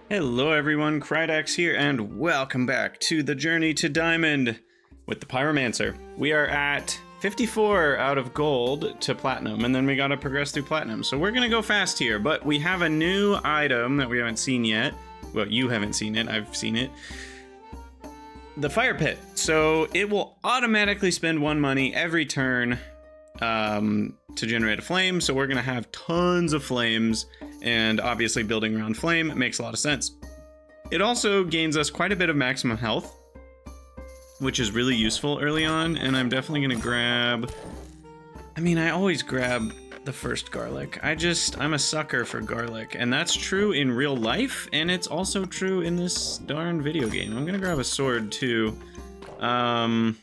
Hello everyone, Krydax here, and welcome back to the Journey to Diamond with the Pyromancer. We are at 54 out of gold to platinum, and then we gotta progress through platinum. So we're gonna go fast here, but we have a new item that we haven't seen yet. Well, you haven't seen it, I've seen it. The fire pit. So it will automatically spend 1 money every turn to generate a flame. So we're gonna have tons of flames, and obviously building around flame makes a lot of sense. It also gains us quite a bit of maximum health, which is really useful early on, and I'm definitely gonna grab... I always grab the first garlic. I'm a sucker for garlic, and that's true in real life, and it's also true in this darn video game. I'm gonna grab a sword too. I'm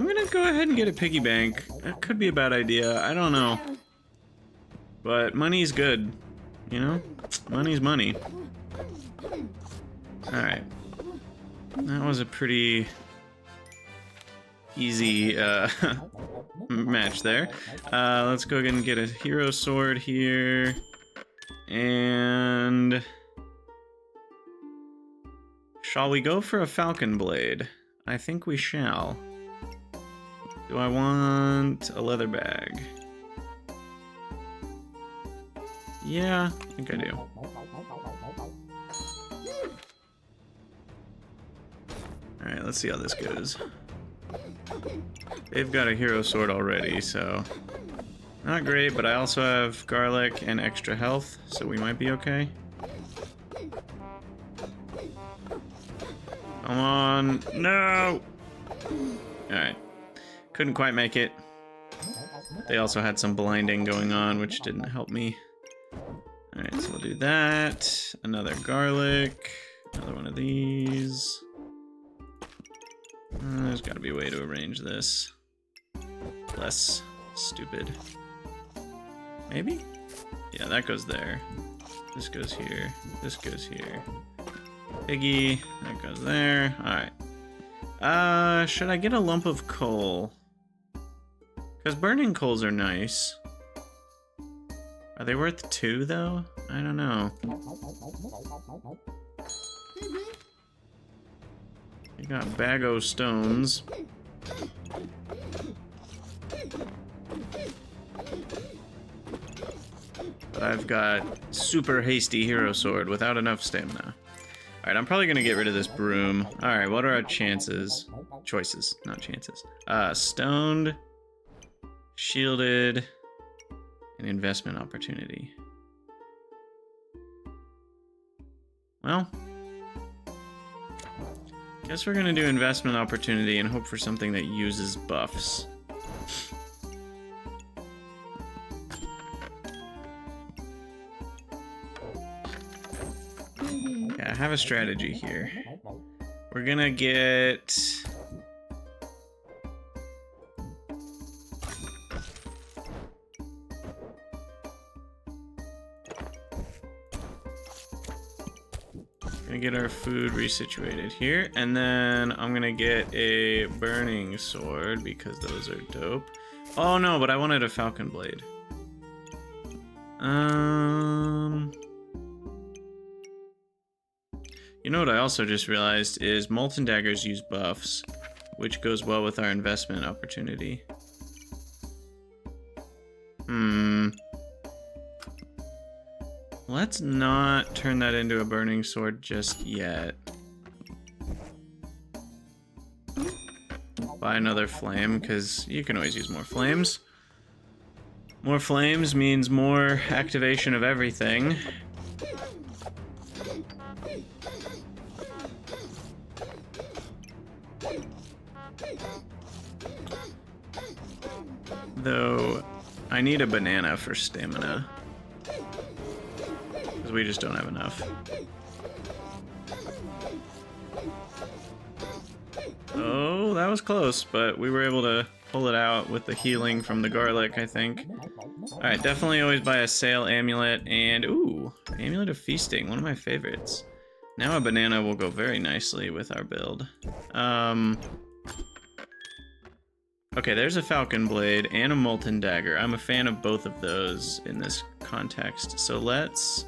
gonna go ahead and get a piggy bank. That could be a bad idea, I don't know. But money's good, you know? Money's money. Alright. That was a pretty easy match there. Let's go ahead and get a hero sword here. And... shall we go for a falcon blade? I think we shall. Do I want a leather bag? Yeah, I think I do. Alright, let's see how this goes. They've got a hero sword already, so... not great, but I also have garlic and extra health, so we might be okay. Come on! No! Alright. Couldn't quite make it. They also had some blinding going on, which didn't help me. Alright, so we'll do that. Another garlic. Another one of these. There's gotta be a way to arrange this. Less stupid. Maybe? Yeah, that goes there. This goes here. This goes here. Piggy. That goes there. Alright. Should I get a lump of coal? Because burning coals are nice. Are they worth 2, though? I don't know. You got Bago stones. But I've got super hasty hero sword without enough stamina. Alright, I'm probably gonna get rid of this broom. Alright, what are our chances? Choices, not chances. Stoned, shielded, and investment opportunity. Well, guess we're gonna do investment opportunity and hope for something that uses buffs. Yeah, I have a strategy here. We're gonna get... get our food resituated here, and then I'm gonna get a burning sword because those are dope. Oh no, but I wanted a falcon blade. You know what I also just realized is molten daggers use buffs, which goes well with our investment opportunity. Let's not turn that into a burning sword just yet. Buy another flame, because you can always use more flames. More flames means more activation of everything. Though, I need a banana for stamina. We just don't have enough. Oh, that was close, but we were able to pull it out with the healing from the garlic, I think. Alright, definitely always buy a sail amulet, and ooh, amulet of feasting, one of my favorites. Now a banana will go very nicely with our build. Okay, there's a Falcon Blade and a Molten Dagger. I'm a fan of both of those in this context. So let's...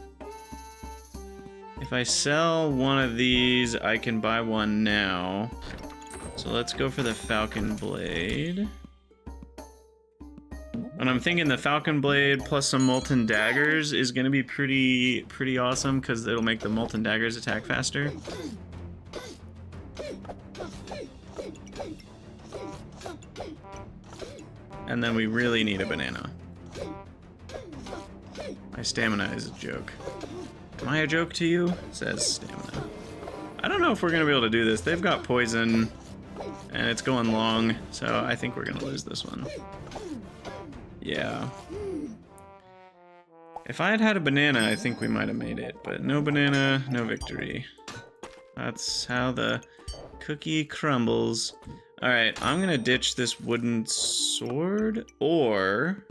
If I sell one of these, I can buy one now. So let's go for the Falcon Blade. And I'm thinking the Falcon Blade plus some Molten Daggers is going to be pretty awesome, because it'll make the Molten Daggers attack faster. And then we really need a banana. My stamina is a joke. Am I a joke to you? It says stamina. I don't know if we're going to be able to do this. They've got poison, and it's going long, so I think we're going to lose this one. Yeah. If I had had a banana, I think we might have made it, but no banana, no victory. That's how the cookie crumbles. Alright, I'm gonna ditch this wooden sword, or...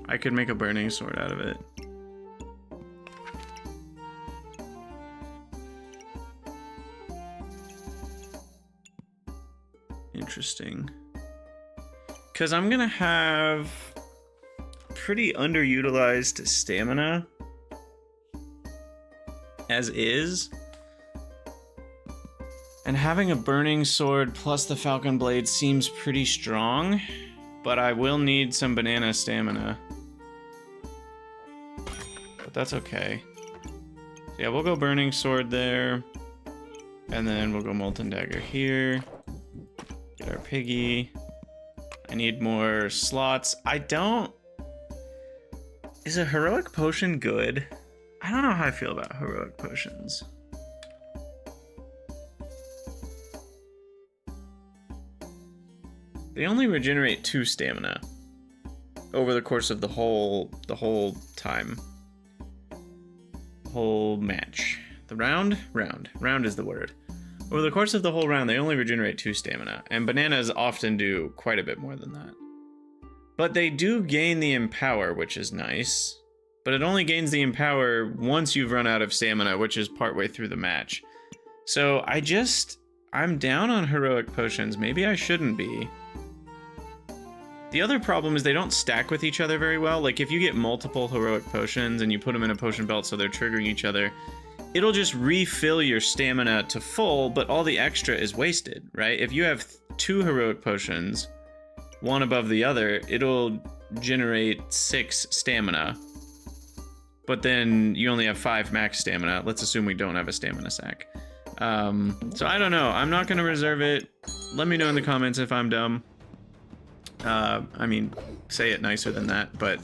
I could make a burning sword out of it. Interesting. Because I'm gonna have pretty underutilized stamina as is, and having a burning sword plus the Falcon Blade seems pretty strong, but I will need some banana stamina. But that's okay. So yeah, we'll go burning sword there, and then we'll go molten dagger here. Get our piggy. I need more slots. I don't... Is a heroic potion good? I don't know how I feel about heroic potions. They only regenerate 2 stamina over the course of the whole time. Whole match. The round? Round is the word. Over the course of the whole round, they only regenerate 2 stamina, and bananas often do quite a bit more than that. But they do gain the Empower, which is nice. But it only gains the Empower once you've run out of stamina, which is partway through the match. So I'm down on heroic potions. Maybe I shouldn't be. The other problem is they don't stack with each other very well. Like if you get multiple heroic potions and you put them in a potion belt so they're triggering each other, it'll just refill your stamina to full, but all the extra is wasted, right? If you have 2 heroic potions, one above the other, it'll generate 6 stamina. But then you only have 5 max stamina. Let's assume we don't have a stamina sack. So I don't know. I'm not going to reserve it. Let me know in the comments if I'm dumb. I mean, say it nicer than that, but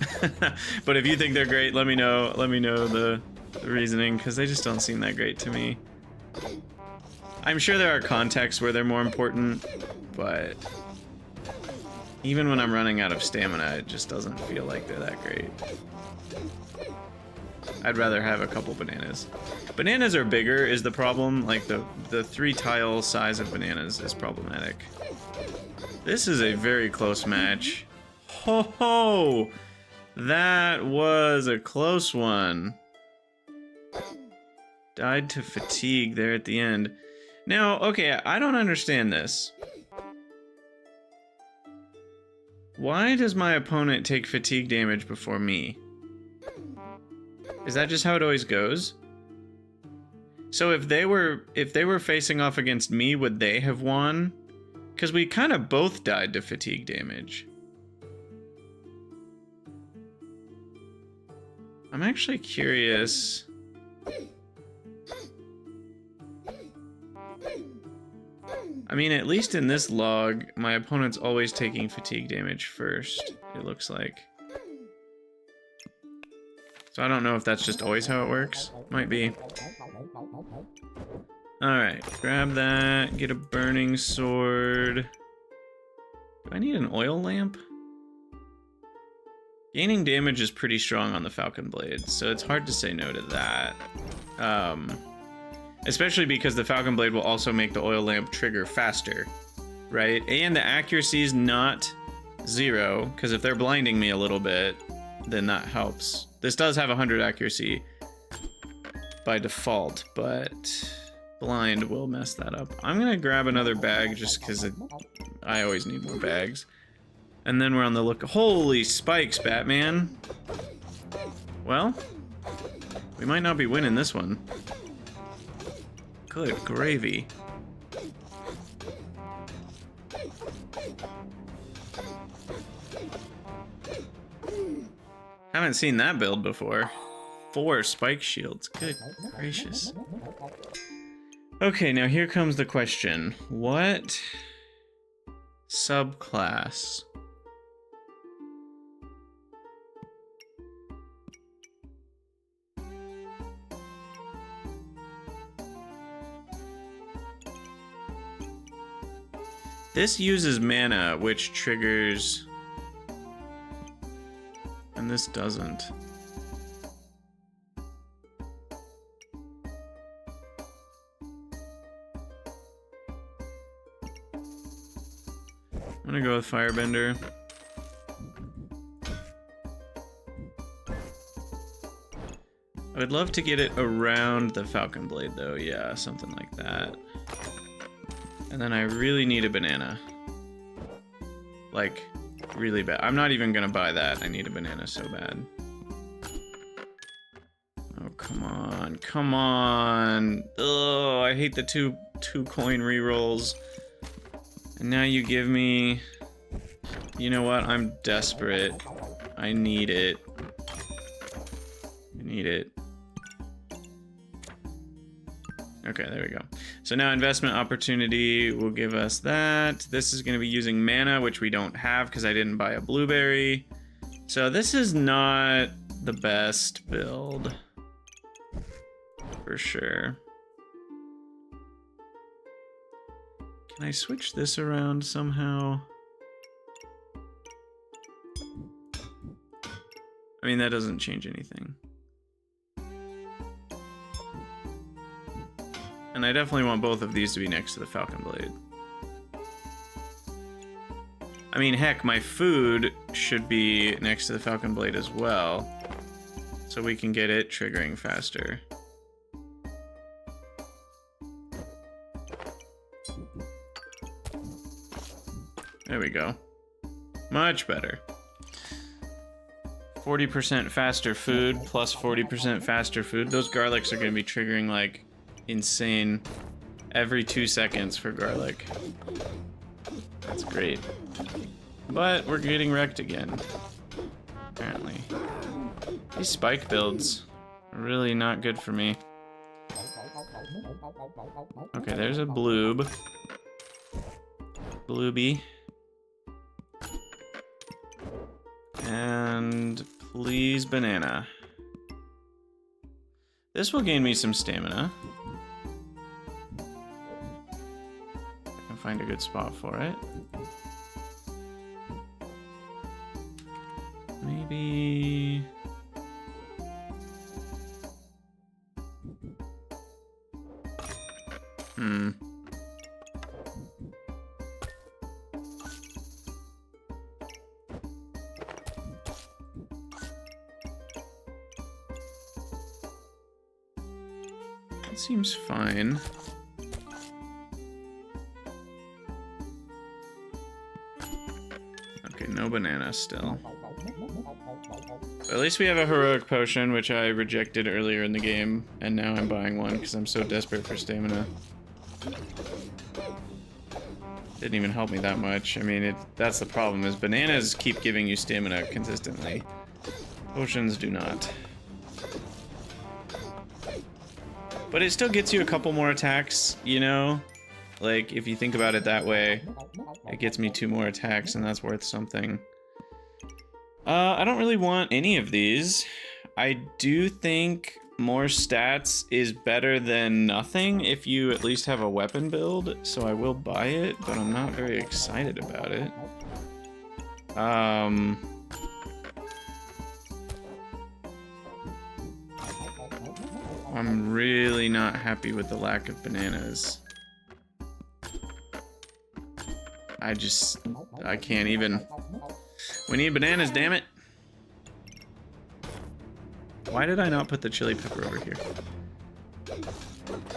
but if you think they're great, let me know. Let me know the reasoning, because they just don't seem that great to me. I'm sure there are contexts where they're more important, but even when I'm running out of stamina, it just doesn't feel like they're that great. I'd rather have a couple bananas. Bananas are bigger is the problem. Like the 3 tile size of bananas is problematic. This is a very close match. Ho ho! That was a close one. Died to fatigue there at the end. Now, okay, I don't understand this. Why does my opponent take fatigue damage before me? Is that just how it always goes? So if they were facing off against me, would they have won? Because we kind of both died to fatigue damage. I'm actually curious. I mean, at least in this log, my opponent's always taking fatigue damage first, it looks like. So I don't know if that's just always how it works. Might be. Alright, grab that, get a burning sword. Do I need an oil lamp? Gaining damage is pretty strong on the Falcon Blade, so it's hard to say no to that. Especially because the Falcon Blade will also make the oil lamp trigger faster, right? And the accuracy is not 0, because if they're blinding me a little bit, then that helps. This does have 100 accuracy. by default, but blind will mess that up. I'm gonna grab another bag just because I always need more bags. And then we're on the look. Holy spikes, Batman. Well, we might not be winning this one. Good gravy. Haven't seen that build before. 4 spike shields. Good gracious. Okay, now here comes the question. What subclass? This uses mana, which triggers... and this doesn't. I'm gonna go with Firebender. I would love to get it around the Falcon Blade though, yeah, something like that. And then I really need a banana. Like, really bad. I'm not even gonna buy that. I need a banana so bad. Oh, come on. Come on. Ugh, I hate the two coin rerolls. And now you give me... You know what? I'm desperate. I need it. I need it. Okay, there we go. So now investment opportunity will give us that. This is going to be using mana, which we don't have because I didn't buy a blueberry. So this is not the best build. For sure. Can I switch this around somehow? I mean, that doesn't change anything. And I definitely want both of these to be next to the Falcon Blade. I mean, heck, my food should be next to the Falcon Blade as well. So we can get it triggering faster. There we go. Much better. 40% faster food plus 40% faster food. Those garlics are going to be triggering like insane every 2 seconds for garlic. That's great. But we're getting wrecked again, apparently. These spike builds are really not good for me. Okay, there's a bloob. Blooby. And please banana. This will gain me some stamina. I can find a good spot for it. Maybe... That seems fine. Okay, no banana still. But at least we have a heroic potion, which I rejected earlier in the game, and now I'm buying one because I'm so desperate for stamina. Didn't even help me that much. I mean, that's the problem, is bananas keep giving you stamina consistently. Potions do not. But it still gets you a couple more attacks, you know? Like, if you think about it that way, it gets me 2 more attacks, and that's worth something. I don't really want any of these. I do think more stats is better than nothing if you at least have a weapon build, so I will buy it, but I'm not very excited about it. I'm really not happy with the lack of bananas. I can't even. We need bananas, damn it. Why did I not put the chili pepper over here?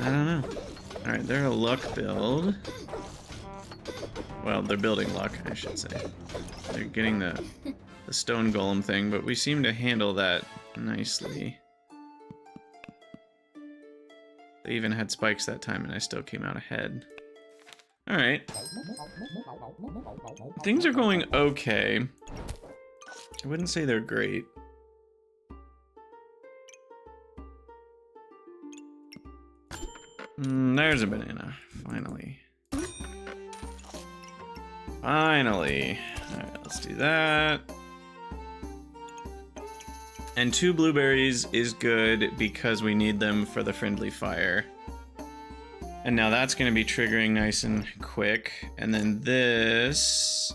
I don't know. Alright, they're a luck build. Well, they're building luck, I should say. They're getting the stone golem thing, but we seem to handle that nicely. They even had spikes that time, and I still came out ahead. Alright. Things are going okay. I wouldn't say they're great. There's a banana, finally. Finally. Alright, let's do that. And 2 blueberries is good because we need them for the friendly fire. And now that's going to be triggering nice and quick. And then this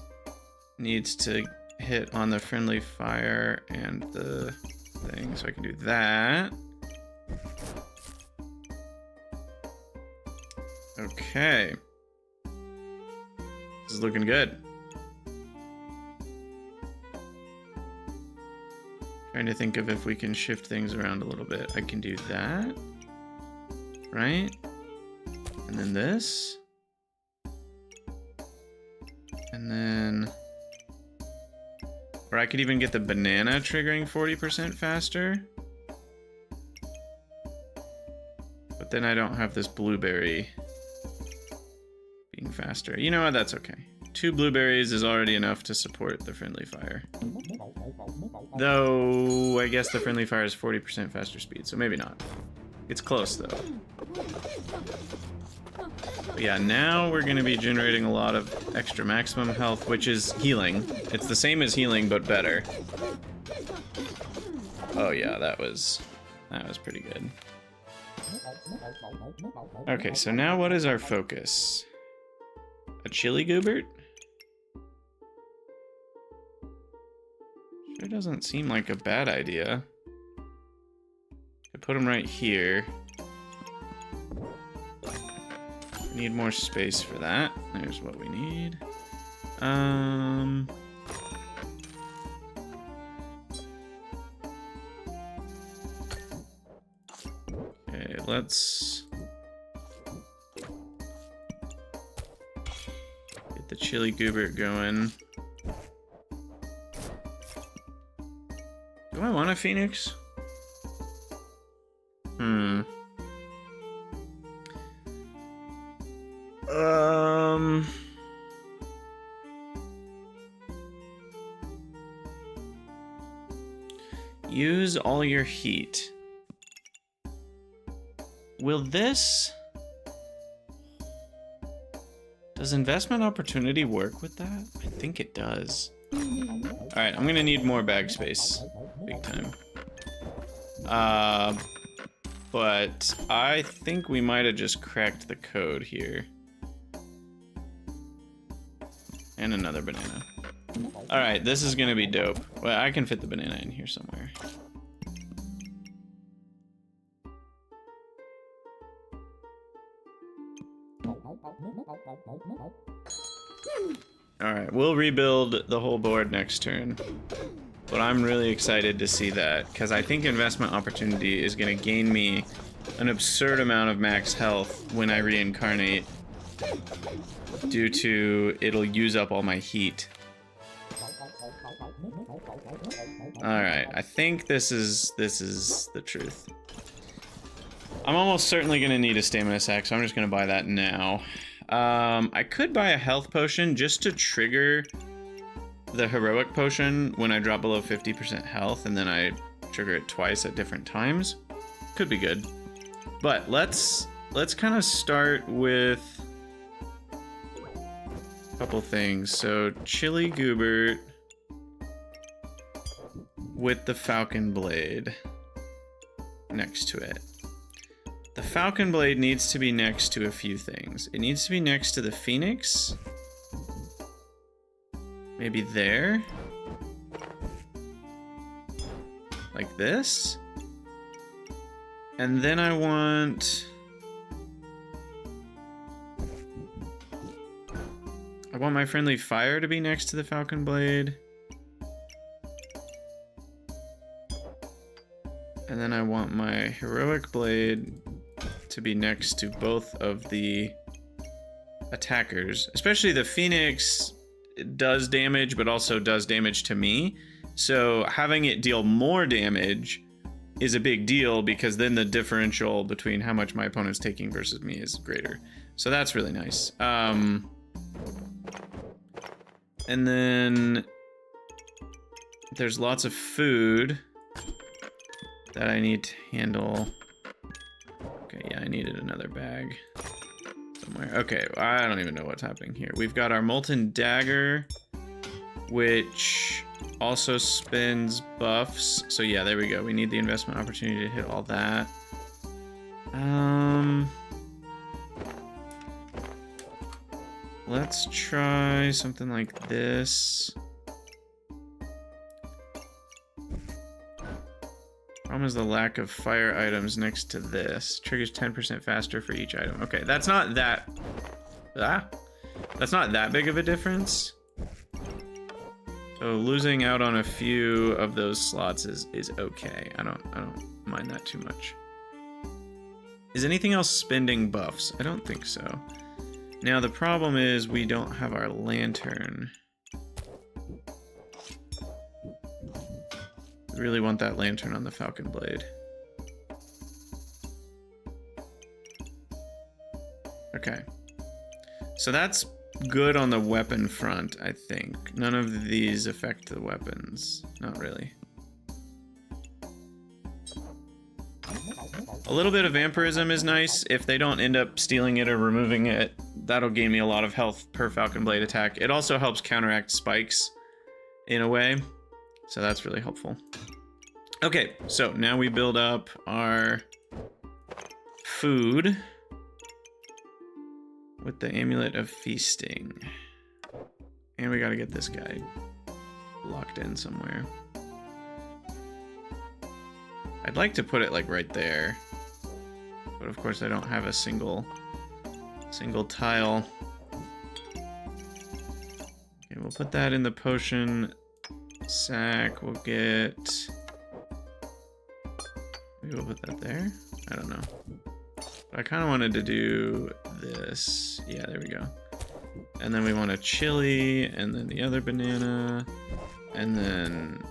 needs to hit on the friendly fire and the thing, so I can do that. Okay. This is looking good. Trying to think of if we can shift things around a little bit. I can do that. Right? And then this. And then... Or I could even get the banana triggering 40% faster. But then I don't have this blueberry being faster. You know what? That's okay. 2 blueberries is already enough to support the friendly fire. Though, I guess the friendly fire is 40% faster speed, so maybe not. It's close, though. But yeah, now we're going to be generating a lot of extra maximum health, which is healing. It's the same as healing, but better. Oh yeah, that was pretty good. Okay, so now what is our focus? A chili goobert? Sure doesn't seem like a bad idea. I put him right here. Need more space for that. There's what we need. Okay, let's get the chili goobert going. Do I want a phoenix? Use all your heat. Will this... Does investment opportunity work with that? I think it does. Alright, I'm gonna need more bag space. Big time. But I think we might have just cracked the code here. And another banana. Alright, this is gonna be dope. Well, I can fit the banana in here somewhere. Alright, we'll rebuild the whole board next turn. But I'm really excited to see that, because I think investment opportunity is going to gain me an absurd amount of max health when I reincarnate, due to it'll use up all my heat. Alright, I think this is the truth. I'm almost certainly going to need a stamina sack, so I'm just going to buy that now. I could buy a health potion just to trigger the heroic potion when I drop below 50% health, and then I trigger it twice at different times. Could be good. But let's kind of start with a couple things. So chili goobert with the falcon blade next to it. The falcon blade needs to be next to a few things. It needs to be next to the phoenix. Maybe there? Like this? And then I want my friendly fire to be next to the falcon blade. And then I want my heroic blade to be next to both of the attackers. Especially the Phoenix does damage, but also does damage to me. So having it deal more damage is a big deal, because then the differential between how much my opponent's taking versus me is greater. So that's really nice. And then there's lots of food that I need to handle. Okay, yeah, I needed another bag somewhere. Okay, I don't even know what's happening here. We've got our Molten Dagger, which also spends buffs. So yeah, there we go. We need the investment opportunity to hit all that. Let's try something like this. Problem is the lack of fire items next to this. Triggers 10% faster for each item. Okay, that's not that... That's not that big of a difference. So losing out on a few of those slots is okay. I don't mind that too much. Is anything else spending buffs? I don't think so. Now the problem is we don't have our lantern. We really want that lantern on the Falcon Blade. Okay. So that's good on the weapon front, I think. None of these affect the weapons. Not really. A little bit of vampirism is nice. If they don't end up stealing it or removing it, that'll gain me a lot of health per Falcon Blade attack. It also helps counteract spikes in a way, so that's really helpful. Okay, so now we build up our food with the Amulet of Feasting. And we gotta get this guy locked in somewhere. I'd like to put it like right there, but of course I don't have a single tile. Okay, we'll put that in the potion sack. We'll get... Maybe we'll put that there? I don't know. But I kind of wanted to do this. Yeah, there we go. And then we want a chili, and then the other banana, and then...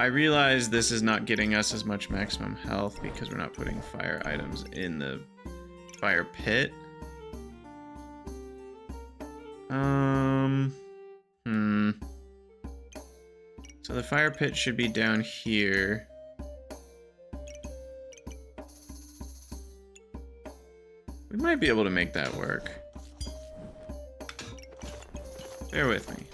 I realize this is not getting us as much maximum health because we're not putting fire items in the fire pit. So the fire pit should be down here. We might be able to make that work. Bear with me.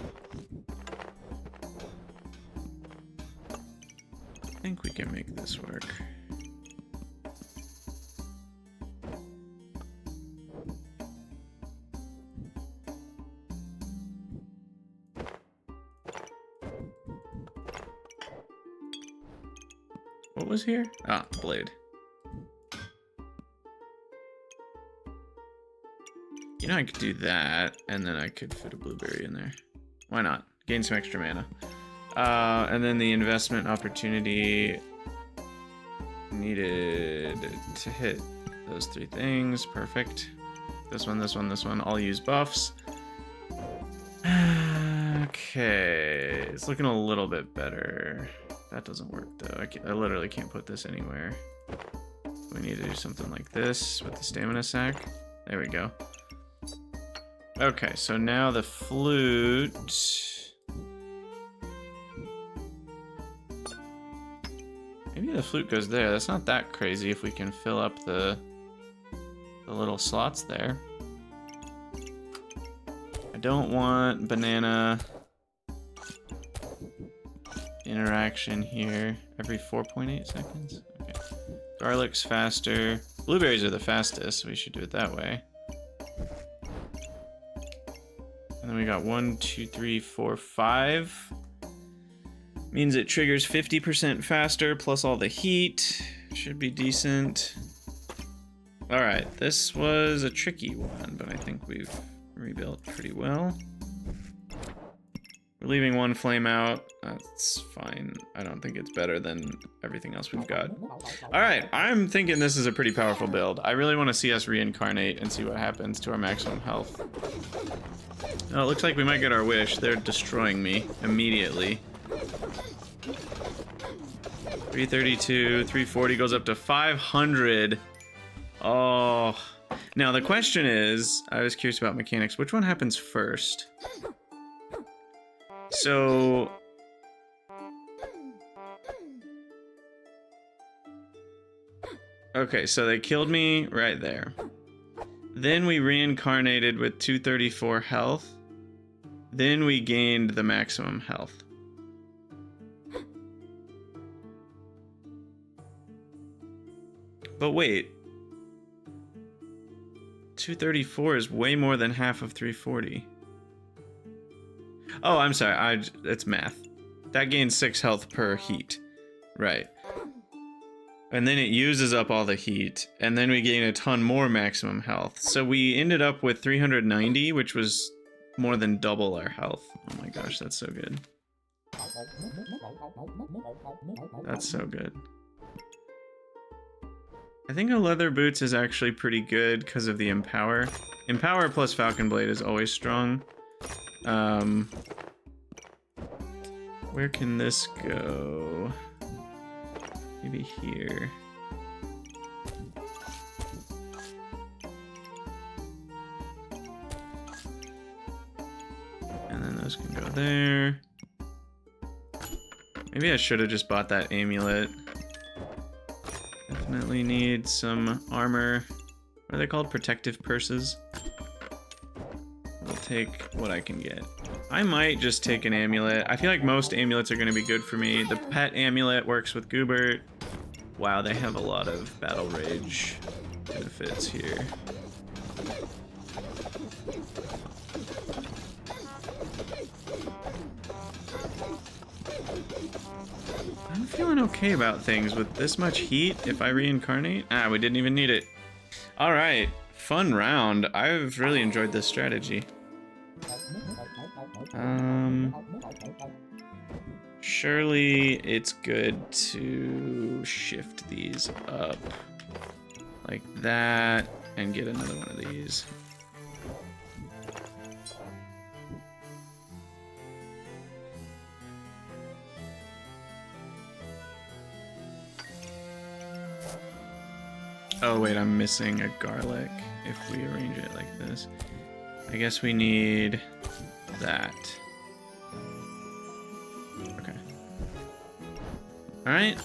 I think we can make this work. What was here? Ah, blade. You know, I could do that, and then I could fit a blueberry in there. Why not? Gain some extra mana. And then the investment opportunity needed to hit those three things. Perfect. This one, this one, this one. I'll use buffs. Okay, it's looking a little bit better. That doesn't work though. I literally can't put this anywhere. We need to do something like this with the stamina sack. There we go. Okay, so now the flute. Maybe the flute goes there. That's not that crazy if we can fill up the little slots there. I don't want banana interaction here every 4.8 seconds. Okay. Garlic's faster. Blueberries are the fastest, so we should do it that way. And then we got 1, 2, 3, 4, 5. Means it triggers 50% faster plus all the heat. Should be decent. Alright, this was a tricky one, but I think we've rebuilt pretty well. We're leaving one flame out. That's fine. I don't think it's better than everything else we've got. Alright, I'm thinking this is a pretty powerful build. I really want to see us reincarnate and see what happens to our maximum health. Oh, it looks like we might get our wish. They're destroying me immediately. 332, 340 goes up to 500. Oh. Now the question is, I was curious about mechanics. Which one happens first? So... okay, so they killed me right there. Then we reincarnated with 234 health. Then we gained the maximum health. But wait. 234 is way more than half of 340. Oh, I'm sorry. It's math. That gains 6 health per heat. Right. And then it uses up all the heat, and then we gain a ton more maximum health. So we ended up with 390, which was more than double our health. Oh my gosh, that's so good. That's so good. I think a leather boots is actually pretty good because of the empower. Empower plus Falcon Blade is always strong. Where can this go? Maybe here. And then those can go there. Maybe I should have just bought that amulet. Definitely need some armor. What are they called? Protective purses. We'll take what I can get. I might just take an amulet. I feel like most amulets are going to be good for me. The pet amulet works with Goobert. Wow, they have a lot of battle rage benefits here. I'm feeling okay about things with this much heat if I reincarnate. Ah, we didn't even need it. Alright, fun round. I've really enjoyed this strategy. Surely it's good to shift these up like that and get another one of these. Oh wait, I'm missing a garlic if we arrange it like this. I guess we need that. Okay. Alright.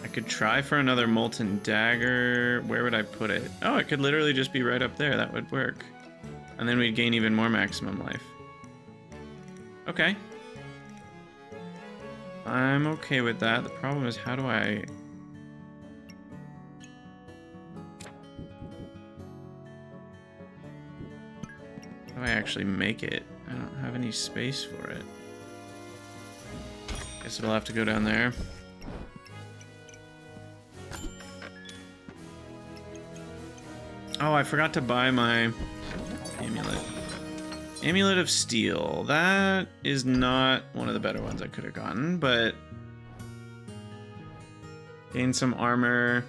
I could try for another molten dagger. Where would I put it? Oh, it could literally just be right up there. That would work. And then we'd gain even more maximum life. Okay. I'm okay with that. The problem is, how do I... how do I actually make it? I don't have any space for it. Guess it'll have to go down there. Oh, I forgot to buy my amulet. Amulet of Steel. That is not one of the better ones I could have gotten, but... gain some armor,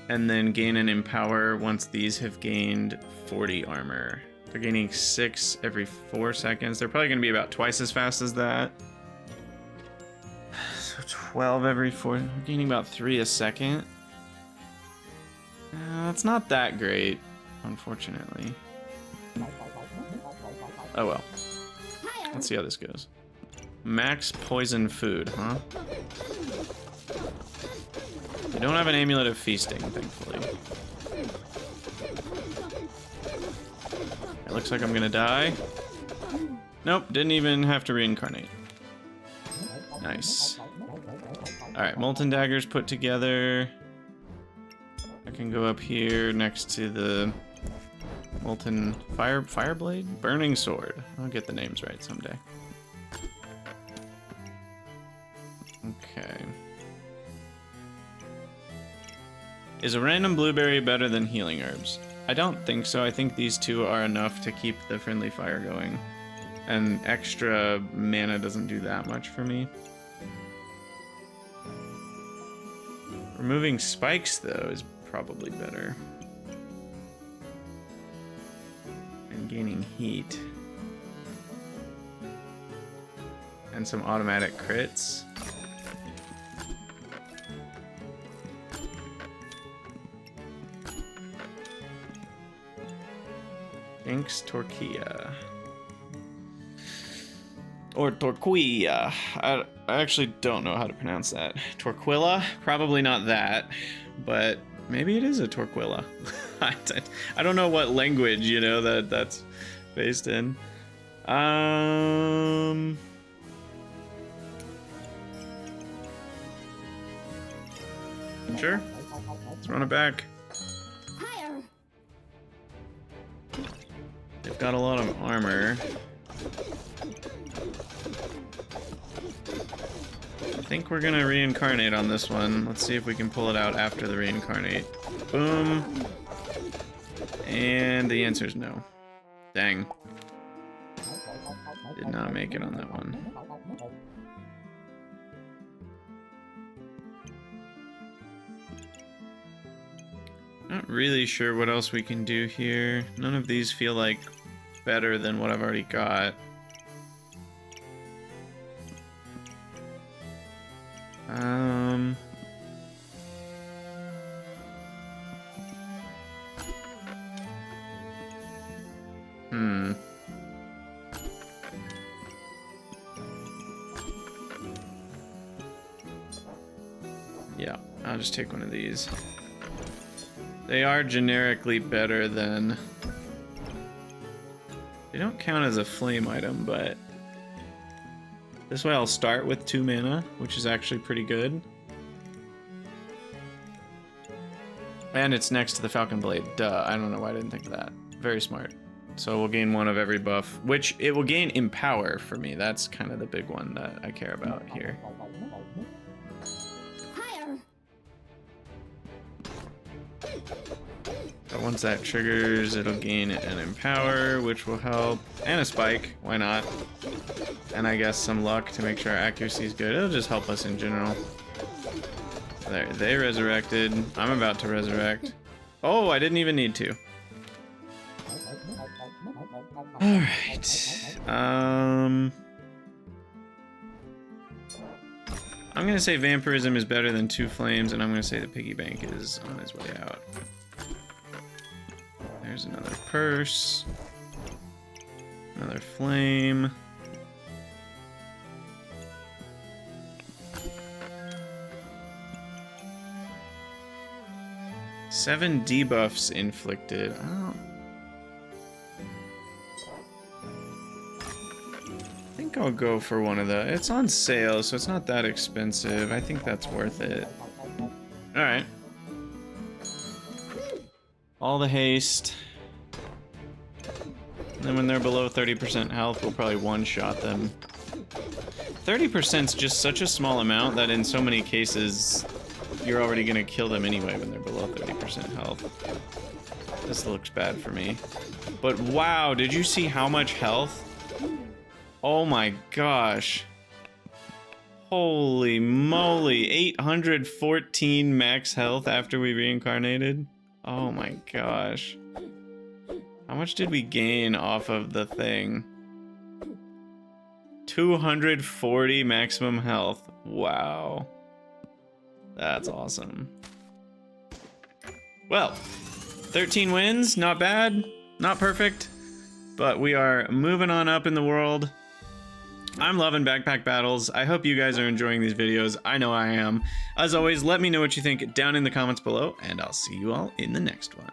and then gain an Empower once these have gained 40 armor. They're gaining 6 every 4 seconds. They're probably going to be about twice as fast as that. So 12 every 4... we're gaining about 3 a second. It's not that great, unfortunately. Oh well. Let's see how this goes. Max poison food, huh? We don't have an amulet of feasting, thankfully. It looks like I'm gonna die. Nope, didn't even have to reincarnate. Nice. Alright, molten daggers put together. I can go up here next to the molten fireblade? Burning sword. I'll get the names right someday. Okay. Is a random blueberry better than healing herbs? I don't think so. I think these two are enough to keep the friendly fire going. And extra mana doesn't do that much for me. Removing spikes, though, is probably better. And gaining heat. And some automatic crits. Stonks Torquilla. Or Torquilla. I actually don't know how to pronounce that. Torquilla? Probably not that, but maybe it is a Torquilla. I don't know what language, you know, that's based in. Sure. Let's run it back. They've got a lot of armor. I think we're gonna reincarnate on this one. Let's see if we can pull it out after the reincarnate. Boom. And the answer is no. Dang. Did not make it on that one. Not really sure what else we can do here. None of these feel like better than what I've already got. Yeah, I'll just take one of these. They are generically better than... They don't count as a flame item, but... This way I'll start with 2 mana, which is actually pretty good. And it's next to the Falcon Blade. Duh, I don't know why I didn't think of that. Very smart. So we'll gain 1 of every buff, which it will gain Empower for me. That's kind of the big one that I care about here. But once that triggers, it'll gain an Empower, which will help. And a Spike, why not? And I guess some luck to make sure our accuracy is good. It'll just help us in general. There, they resurrected. I'm about to resurrect. Oh, I didn't even need to. Alright. I'm gonna say Vampirism is better than 2 flames, and I'm gonna say the piggy bank is on his way out. There's another purse. Another flame. Seven debuffs inflicted. I think I'll go for one of the... It's on sale, so it's not that expensive. I think that's worth it. Alright. All the haste. And then when they're below 30% health, we'll probably one-shot them. 30%'s just such a small amount that in so many cases, you're already gonna kill them anyway when they're below 30% health. This looks bad for me. But wow, did you see how much health? Oh my gosh. Holy moly, 814 max health after we reincarnated? Oh my gosh. How much did we gain off of the thing? 240 maximum health. Wow. That's awesome. Well, 13 wins, not bad, not perfect, but we are moving on up in the world. I'm loving backpack battles. I hope you guys are enjoying these videos. I know I am. As always, let me know what you think down in the comments below, and I'll see you all in the next one.